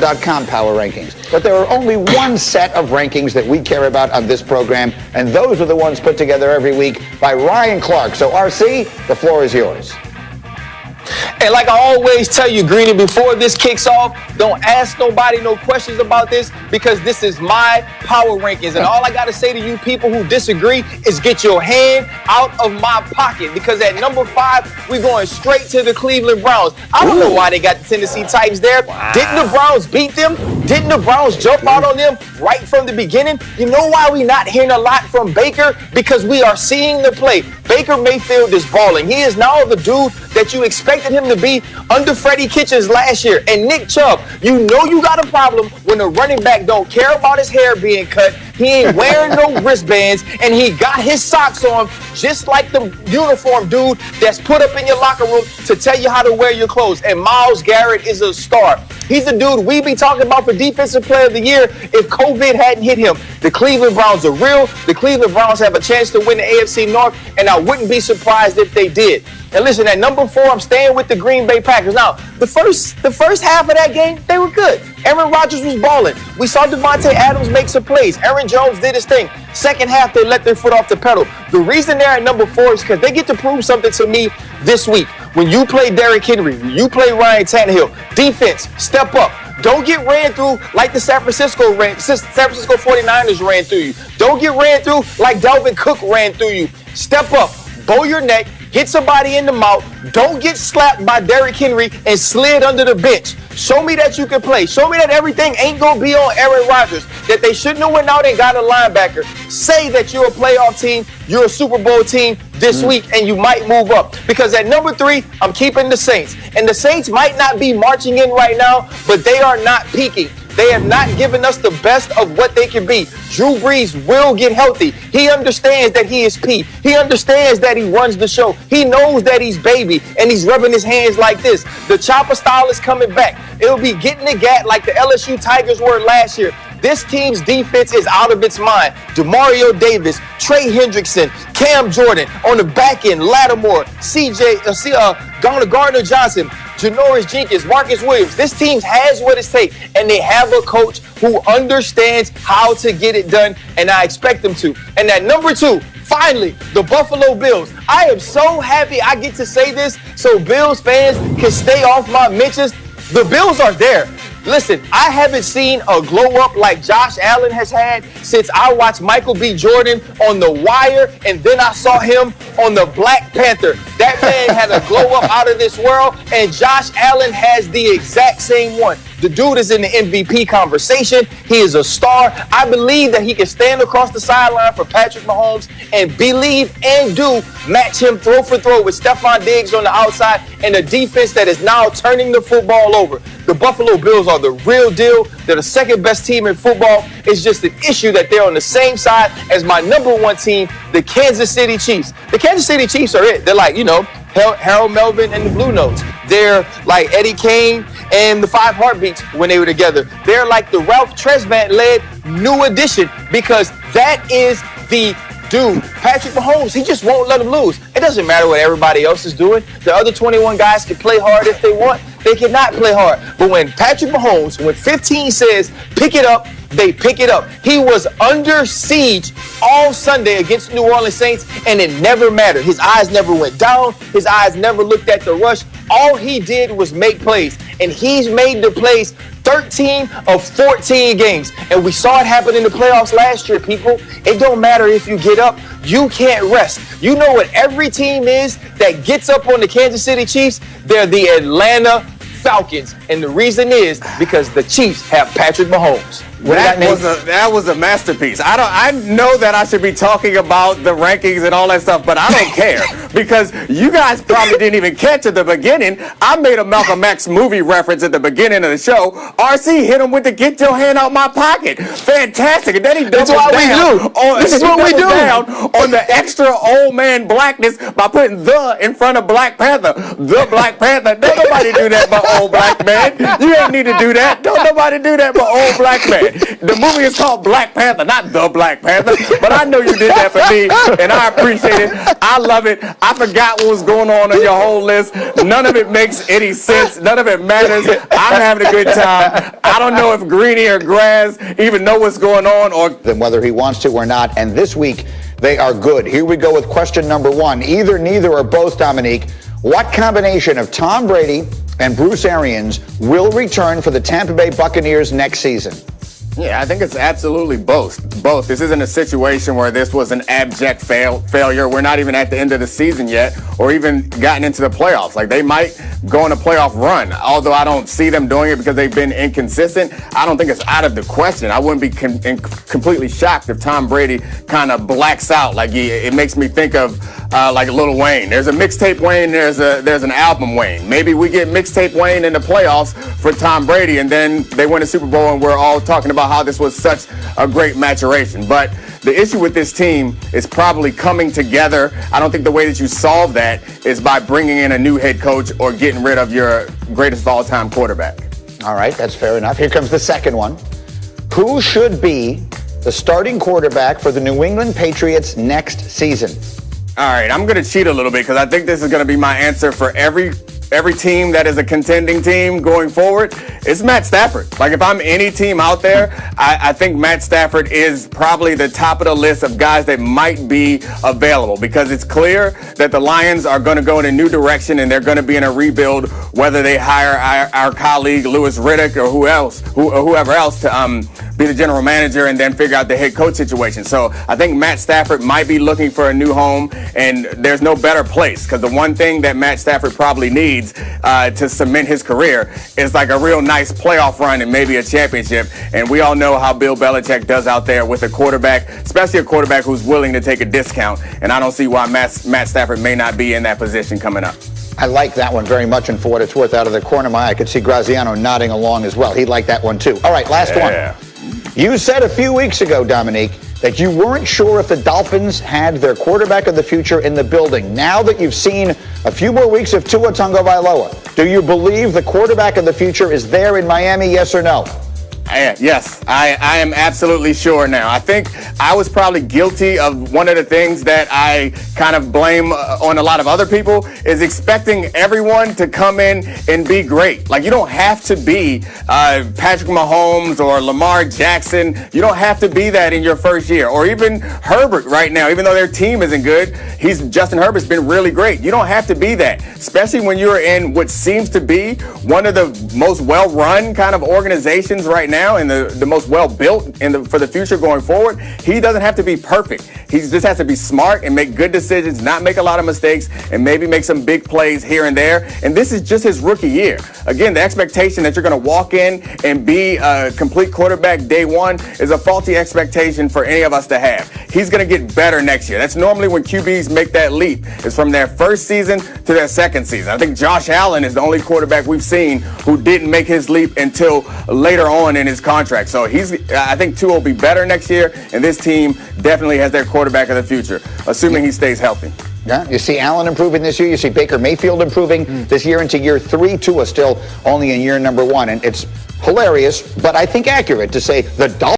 .com power rankings. But there are only one set of rankings that we care about on this program, and those are the ones put together every week by Ryan Clark. So, RC, the floor is yours. And like I always tell you, Greeny, before this kicks off, don't ask nobody no questions about this, because this is my power rankings. And all I got to say to you people who disagree is get your hand out of my pocket, because at number 5, we're going straight to the Cleveland Browns. I don't know why they got the Tennessee Titans there. Wow. Didn't the Browns beat them? Didn't the Browns jump out on them right from the beginning? You know why we not hearing a lot from Baker? Because we are seeing the play. Baker Mayfield is balling. He is now the dude that you expected him to be under Freddie Kitchens last year. And Nick Chubb, you know you got a problem when the running back don't care about his hair being cut. He ain't wearing no wristbands, and he got his socks on just like the uniform dude that's put up in your locker room to tell you how to wear your clothes. And Myles Garrett is a star. He's the dude we be talking about for Defensive Player of the Year if COVID hadn't hit him. The Cleveland Browns are real. The Cleveland Browns have a chance to win the AFC North, and I wouldn't be surprised if they did. And listen, at number 4, I'm staying with the Green Bay Packers. Now, the first half of that game, they were good. Aaron Rodgers was balling. We saw Devontae Adams make some plays. Aaron Jones did his thing. Second half, they let their foot off the pedal. The reason they're at number 4 is because they get to prove something to me this week. When you play Derrick Henry, when you play Ryan Tannehill, defense, step up. Don't get ran through like the San Francisco 49ers ran through you. Don't get ran through like Dalvin Cook ran through you. Step up, bow your neck, hit somebody in the mouth. Don't get slapped by Derrick Henry and slid under the bench. Show me that you can play. Show me that everything ain't going to be on Aaron Rodgers, that they shouldn't have went out and got a linebacker. Say that you're a playoff team, you're a Super Bowl team this week, and you might move up. Because at number 3, I'm keeping the Saints. And the Saints might not be marching in right now, but they are not peaking. They have not given us the best of what they can be. Drew Brees will get healthy. He understands that he is P. He understands that he runs the show. He knows that he's baby, and he's rubbing his hands like this. The chopper style is coming back. It'll be getting the gat like the LSU Tigers were last year. This team's defense is out of its mind. Demario Davis, Trey Hendrickson, Cam Jordan on the back end, Lattimore, Gardner Johnson, Janoris Jenkins, Marcus Williams. This team has what it takes, and they have a coach who understands how to get it done, and I expect them to. And at number 2, finally, the Buffalo Bills. I am so happy I get to say this so Bills fans can stay off my mentions. The Bills are there. Listen, I haven't seen a glow up like Josh Allen has had since I watched Michael B. Jordan on The Wire, and then I saw him on the Black Panther. That man had a glow up out of this world, and Josh Allen has the exact same one. The dude is in the MVP conversation. He is a star. I believe that he can stand across the sideline for Patrick Mahomes and believe and do match him throw for throw with Stephon Diggs on the outside and a defense that is now turning the football over. The Buffalo Bills are the real deal. They're the second best team in football. It's just an issue that they're on the same side as my number 1 team, the Kansas City Chiefs. The Kansas City Chiefs are it. They're like, Harold Melvin and the Blue Notes. They're like Eddie Kane and the Five Heartbeats when they were together. They're like the Ralph Tresvant-led New Edition, because that is the dude. Patrick Mahomes, he just won't let him lose. It doesn't matter what everybody else is doing. The other 21 guys can play hard if they want. They cannot play hard. But when Patrick Mahomes, when 15 says, pick it up, they pick it up. He was under siege all Sunday against New Orleans Saints, and it never mattered. His eyes never went down. His eyes never looked at the rush. All he did was make plays, and he's made the plays 13 of 14 games. And we saw it happen in the playoffs last year, people. It don't matter if you get up. You can't rest. You know what every team is that gets up on the Kansas City Chiefs? They're the Atlanta Falcons. And the reason is because the Chiefs have Patrick Mahomes. That was a masterpiece. I know that I should be talking about the rankings and all that stuff, but I don't care because you guys probably didn't even catch at the beginning. I made a Malcolm X movie reference at the beginning of the show. RC hit him with the get your hand out my pocket. Fantastic. And then he doubles This is what we do. Down on the extra old man blackness by putting the in front of Black Panther. The Black Panther. Don't nobody do that but old black man. You ain't need to do that. Don't nobody do that but old black man. it. The movie is called Black Panther, not The Black Panther, but I know you did that for me, and I appreciate it. I love it. I forgot what was going on your whole list. None of it makes any sense. None of it matters. I'm having a good time. I don't know if Greeny or Graz even know what's going on, or whether he wants to or not. And this week, they are good. Here we go with question number one. Either, neither, or both, Dominique. What combination of Tom Brady and Bruce Arians will return for the Tampa Bay Buccaneers next season? Yeah, I think it's absolutely both. Both. This isn't a situation where this was an abject failure. We're not even at the end of the season yet, or even gotten into the playoffs. Like, they might go on a playoff run, although I don't see them doing it because they've been inconsistent. I don't think it's out of the question. I wouldn't be completely shocked if Tom Brady kind of blacks out. Like, it makes me think of like Lil Wayne. There's a mixtape Wayne. There's an album Wayne. Maybe we get mixtape Wayne in the playoffs for Tom Brady, and then they win a Super Bowl, and we're all talking about how this was such a great maturation. But the issue with this team is probably coming together. I don't think the way that you solve that is by bringing in a new head coach or getting rid of your greatest of all-time quarterback. All right, that's fair enough. Here comes the second one. Who should be the starting quarterback for the New England Patriots next season? All right, I'm going to cheat a little bit because I think this is going to be my answer for every team that is a contending team going forward. It's Matt Stafford. Like, if I'm any team out there, I think Matt Stafford is probably the top of the list of guys that might be available, because it's clear that the Lions are going to go in a new direction and they're going to be in a rebuild, whether they hire our colleague Louis Riddick or whoever else to be the general manager and then figure out the head coach situation. So I think Matt Stafford might be looking for a new home, and there's no better place, because the one thing that Matt Stafford probably needs to cement his career is like a real nice playoff run and maybe a championship. And we all know how Bill Belichick does out there with a quarterback, especially a quarterback who's willing to take a discount. And I don't see why Matt Stafford may not be in that position coming up. I like that one very much, and for what it's worth, out of the corner of my eye, I could see Graziano nodding along as well. He'd like that one too. All right, last one. You said a few weeks ago, Dominique, that you weren't sure if the Dolphins had their quarterback of the future in the building. Now that you've seen a few more weeks of Tua Tagovailoa, do you believe the quarterback of the future is there in Miami, yes or no? Yes, I am absolutely sure now. I think I was probably guilty of one of the things that I kind of blame on a lot of other people, is expecting everyone to come in and be great. Like, you don't have to be Patrick Mahomes or Lamar Jackson. You don't have to be that in your first year. Or even Herbert right now, even though their team isn't good, Justin Herbert's been really great. You don't have to be that, especially when you're in what seems to be one of the most well-run kind of organizations right now, and the most well-built for the future going forward. He doesn't have to be perfect. He just has to be smart and make good decisions, not make a lot of mistakes, and maybe make some big plays here and there. And this is just his rookie year. Again, the expectation that you're going to walk in and be a complete quarterback day one is a faulty expectation for any of us to have. He's going to get better next year. That's normally when QBs make that leap, is from their first season to their second season. I think Josh Allen is the only quarterback we've seen who didn't make his leap until later on in his contract. So I think Tua will be better next year, and this team definitely has their quarterback of the future, assuming he stays healthy. Yeah, you see Allen improving this year. You see Baker Mayfield improving this year into year 3. Tua still only in year number 1. And it's hilarious, but I think accurate to say the Dolphins